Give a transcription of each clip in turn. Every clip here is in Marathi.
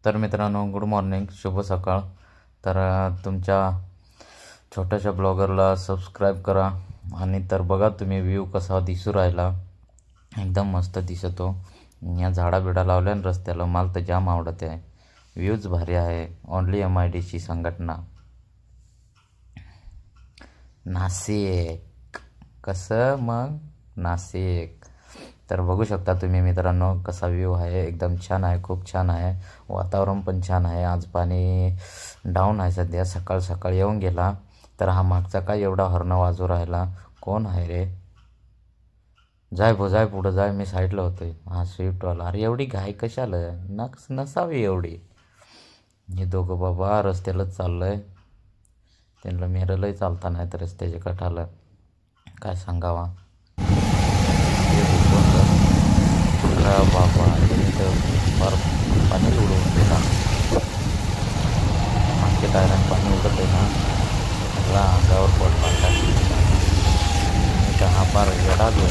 तर मित्रांनो, गुड मॉर्निंग, शुभ सकाळ. तर तुमच्या छोट्याशा ब्लॉगरला सबस्क्राईब करा. आणि तर बघा तुम्ही व्ह्यू कसा दिसू राहिला, एकदम मस्त दिसतो. या झाडा बिडा लावल्या रस्त्याला, मला तर जाम आवडत आहे. व्ह्यूज भारी आहे. ओनली MIDC संघटना, नाशिक. कसं मग नाशिक. तर बघू शकता तुम्ही मित्रांनो कसा व्ह्यू आहे, एकदम छान आहे, खूप छान आहे. वातावरण पण छान आहे. आज पाणी डाऊन आहे सध्या, सकाळ सकाळ येऊन गेला. तर हा मागचा काय एवढा हॉर्न वाजू राहिला, कोण आहे रे? जाय जाय पुढं जाय, मी साईडला होतोय. हा स्विफ्टवाला. अरे एवढी घाई कशाला, नसावी एवढी. हे दोघं बाबा रस्त्यालाच चाललंय, त्यांना मेरलंही चालता नाही तर रस्त्याच्या कठाला, काय सांगावा. बाबा फार पाणी उडवून गेला. मागच्या टायरात पाणी उडत आहे ना, सगळा अंगावर पडला. हा फार येडा जो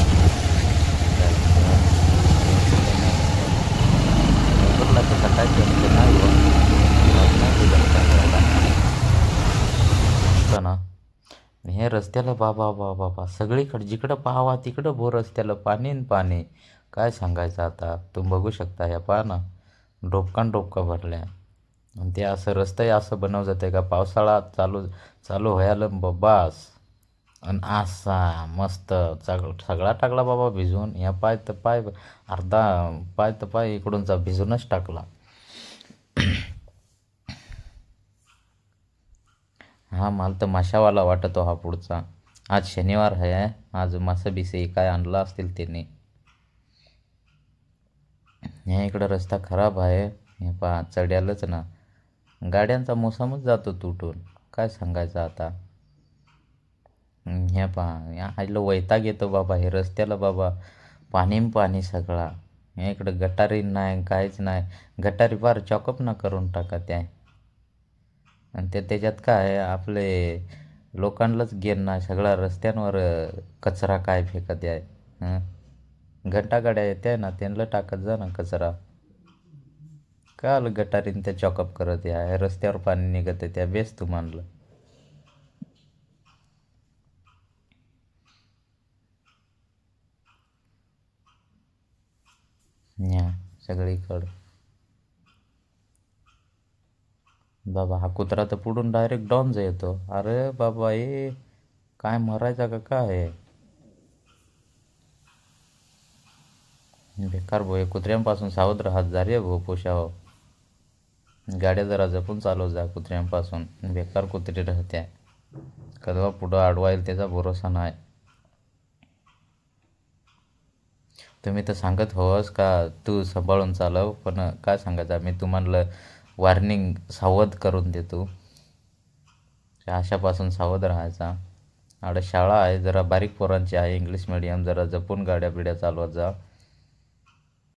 ना. हे रस्त्याला बाबा बाबा बाबा सगळीकडे जिकडं पाहावा तिकडं रस्त्याला पाणी न पाणी, काय सांगायचं आता. तुम्ही बघू शकता, ह्या पहा ना, डोबका भरल्या. आणि ते असं रस्ते असं बनवलं जाते का, पावसाळा चालू व्हायला बास. आणि असा मस्त सगळा टाकला बाबा भिजून. या पाय तर पाय, अर्धा पाय तर पाय इकडूनचा भिजूनच टाकला. हा माल तर माशावाला वाटतो हा पुढचा. आज शनिवार आहे, आज मासा बिसे काय आणला असतील त्यांनी. ह्या इकडं रस्ता खराब आहे. हे पहा चढ्यालच ना, गाड्यांचा मोसमच जातो तुटून, काय सांगायचं आता. ह्या पहा, या आईला वैताग येतो बाबा हे रस्त्याला बाबा. पाणी सगळा. ह्या इकडं गटारी नाही, काहीच नाही. गटारी फार चॉकअप ना करून टाका त्या. आणि त्याच्यात काय आपले लोकांनाच गेन नाही, सगळा रस्त्यांवर कचरा काय फेकत आहे. घंटागाड्या येते ना, त्यांना टाकत जा ना कचरा. काय आलं गटारीन त्या चॉकअप करत आहे, रस्त्यावर पाणी निघत आहे त्या, बेस तू मानलं. न्या सगळीकडं बाबा. हा कुत्रा तर पुढून डायरेक्ट डाऊन येतो. अरे बाबा, काय मरायचा का काय बेकार भाऊ. कुत्र्यांपासून सावध राहत जा रे भाऊ, पोशाव. गाड्या जरा जपून चालव जा कुत्र्यांपासून, बेकार कुत्रे राहत्या. कधवा पुढं अडवाईल त्याचा भरोसा नाही. तुम्ही तर सांगत होस का तू सांभाळून चालव, पण काय सांगायचं, मी तुम्हाला वॉर्निंग सावध करून देतो. अशापासून सावध राहायचा. आडं शाळा आहे, जरा बारीक पोरांची आहे, इंग्लिश मिडियम, जरा जपून गाड्या बिड्या चालवत जा.